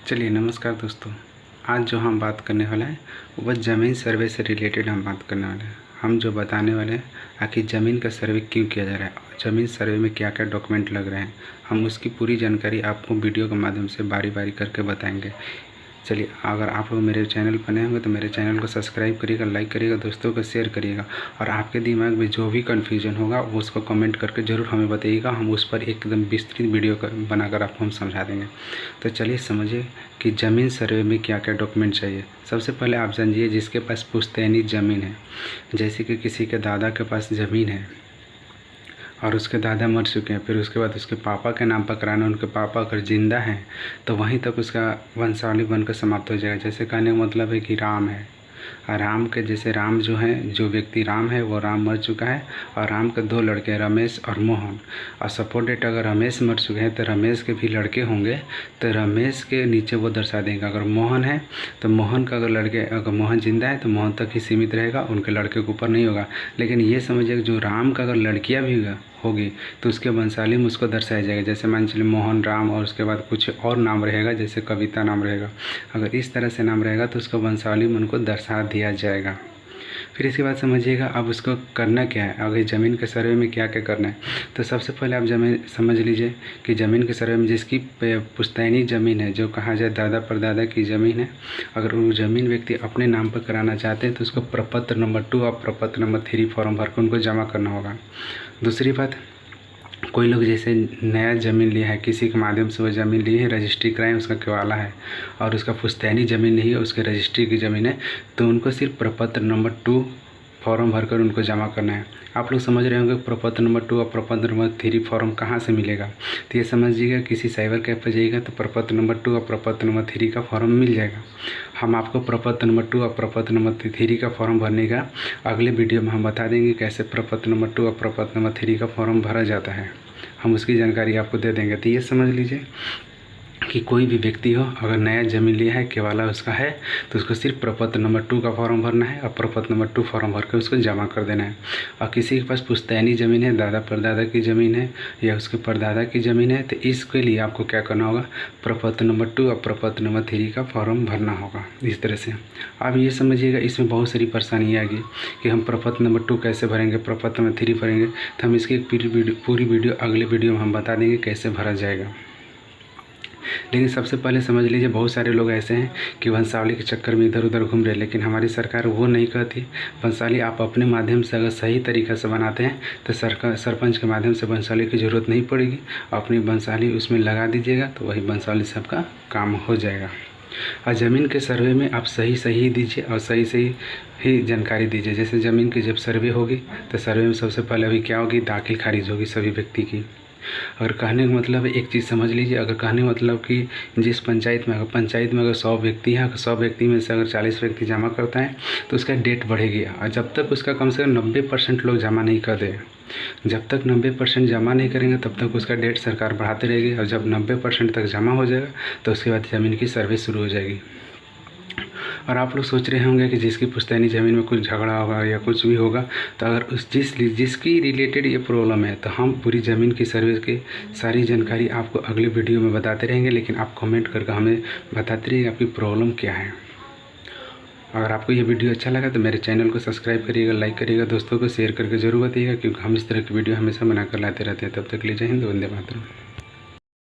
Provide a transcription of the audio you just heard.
चलिए नमस्कार दोस्तों। आज जो हम बात करने वाला है वह ज़मीन सर्वे से रिलेटेड हम बात करने वाले हैं। हम जो बताने वाले हैं आखिर ज़मीन का सर्वे क्यों किया जा रहा है, ज़मीन सर्वे में क्या क्या डॉक्यूमेंट लग रहे हैं, हम उसकी पूरी जानकारी आपको वीडियो के माध्यम से बारी बारी करके बताएंगे। चलिए, अगर आप लोग मेरे चैनल पर नए होंगे तो मेरे चैनल को सब्सक्राइब करिएगा, लाइक करिएगा, दोस्तों को शेयर करिएगा और आपके दिमाग में जो भी कन्फ्यूजन होगा वो उसको कमेंट करके ज़रूर हमें बताइएगा। हम उस पर एकदम विस्तृत वीडियो बनाकर आपको हम समझा देंगे। तो चलिए समझिए कि ज़मीन सर्वे में क्या क्या डॉक्यूमेंट चाहिए। सबसे पहले आप जानिए जिसके पास पुश्तैनी ज़मीन है, जैसे कि किसी के दादा के पास ज़मीन है और उसके दादा मर चुके हैं, फिर उसके बाद उसके पापा के नाम पर कराना, उनके पापा अगर ज़िंदा हैं तो वहीं तक उसका वंशावली बनकर समाप्त हो जाएगा। जैसे कहने का मतलब है कि राम है, राम के जैसे राम जो है, जो व्यक्ति राम है वो राम मर चुका है और राम के 2 लड़के हैं, रमेश और मोहन। और सपोज डेट अगर रमेश मर चुके हैं तो रमेश के भी लड़के होंगे, तो रमेश के नीचे वो दर्शा देंगे। अगर मोहन है तो मोहन का अगर मोहन जिंदा है तो मोहन तक ही सीमित रहेगा, उनके लड़के के ऊपर नहीं होगा। लेकिन ये समझिए कि जो राम का अगर लड़कियाँ भी होगी तो उसके वंशावली में उसको दर्शाया जाएगा। जैसे मान चलिए मोहन राम और उसके बाद कुछ और नाम रहेगा, जैसे कविता नाम रहेगा। अगर इस तरह से नाम रहेगा तो उसका वंशावली में उनको दर्शा दिया जाएगा। फिर इसके बाद समझिएगा अब उसको करना क्या है, अगर ज़मीन के सर्वे में क्या क्या करना है। तो सबसे पहले आप ज़मीन समझ लीजिए कि ज़मीन के सर्वे में जिसकी पुश्तैनी ज़मीन है, जो कहा जाए दादा परदादा की ज़मीन है, अगर वो ज़मीन व्यक्ति अपने नाम पर कराना चाहते हैं तो उसको प्रपत्र नंबर 2 और प्रपत्र नंबर 3 फॉर्म भर कर उनको जमा करना होगा। दूसरी बात, कोई लोग जैसे नया ज़मीन लिया है, किसी के माध्यम से वो ज़मीन ली है, रजिस्ट्री कराएं, उसका केवाला है और उसका पुश्तैनी ज़मीन नहीं है, उसके रजिस्ट्री की ज़मीन है, तो उनको सिर्फ प्रपत्र नंबर 2 फॉर्म भरकर उनको जमा करना है। आप लोग समझ रहे होंगे प्रपत्र नंबर 2 और प्रपत्र नंबर 3 फॉर्म कहाँ से मिलेगा। तो ये समझिएगा किसी साइबर कैफ़े पर जाइएगा तो प्रपत्र नंबर 2 और प्रपत्र नंबर 3 का फॉर्म मिल जाएगा। हम आपको प्रपत्र नंबर 2 और प्रपत्र नंबर 3 का फॉर्म भरने का अगले वीडियो में हम बता देंगे कैसे प्रपत्र नंबर 2 और प्रपत्र नंबर 3 का फॉर्म भरा जाता है, हम उसकी जानकारी आपको दे देंगे। तो ये समझ लीजिए कि कोई भी व्यक्ति हो अगर नया ज़मीन लिया है, केवाला उसका है, तो उसको सिर्फ प्रपत्र नंबर 2 का फॉर्म भरना है और प्रपत्र नंबर 2 फॉर्म भर के उसको जमा कर देना है। और किसी के पास पुश्तैनी ज़मीन है, दादा परदादा की ज़मीन है या उसके परदादा की ज़मीन है, तो इसके लिए आपको क्या करना होगा, प्रपत्र नंबर 2 और प्रपत्र नंबर 3 का फॉर्म भरना होगा। इस तरह से आप ये समझिएगा इसमें बहुत सारी परेशानी आएगी कि हम प्रपत्र नंबर 2 कैसे भरेंगे, प्रपत्र नंबर 3 भरेंगे, तो हम इसकी एक पूरी वीडियो अगले वीडियो में हम बता देंगे कैसे भरा जाएगा। लेकिन सबसे पहले समझ लीजिए बहुत सारे लोग ऐसे हैं कि वंशावली के चक्कर में इधर उधर घूम रहे हैं, लेकिन हमारी सरकार वो नहीं कहती। वंशावली आप अपने माध्यम से अगर सही तरीक़े से बनाते हैं तो सरपंच के माध्यम से वंशावली की ज़रूरत नहीं पड़ेगी, अपनी वंशावली उसमें लगा दीजिएगा तो वही वंशावली सबका काम हो जाएगा। और ज़मीन के सर्वे में आप सही दीजिए और सही ही जानकारी दीजिए। जैसे ज़मीन की जब सर्वे होगी तो सर्वे में सबसे पहले अभी क्या होगी, दाखिल खारिज होगी सभी व्यक्ति की। अगर कहने का मतलब है, एक चीज़ समझ लीजिए, अगर कहने का मतलब कि जिस पंचायत में अगर 100 व्यक्ति हैं, अगर 100 व्यक्ति में से अगर 40 व्यक्ति जमा करता है तो उसका डेट बढ़ेगी। और जब तक उसका कम से कम 90% लोग जमा नहीं कर दें, जब तक 90% जमा नहीं करेंगे तब तक उसका डेट सरकार बढ़ाती रहेगी। और जब 90% तक जमा हो जाएगा तो उसके बाद ज़मीन की सर्वे शुरू हो जाएगी। और आप लोग सोच रहे होंगे कि जिसकी पुश्तैनी ज़मीन में कुछ झगड़ा होगा या कुछ भी होगा, तो अगर जिसकी रिलेटेड ये प्रॉब्लम है तो हम पूरी ज़मीन की सर्वे की सारी जानकारी आपको अगले वीडियो में बताते रहेंगे। लेकिन आप कमेंट करके हमें बताते रहिए आपकी प्रॉब्लम क्या है। अगर आपको ये वीडियो अच्छा लगा तो मेरे चैनल को सब्सक्राइब करिएगा, लाइक करिएगा, दोस्तों को शेयर करके ज़रूर बताइएगा, क्योंकि हम इस तरह की वीडियो हमेशा बनाकर लाते रहते हैं। तब तक के लिए जय हिंद, वंदे मातरम।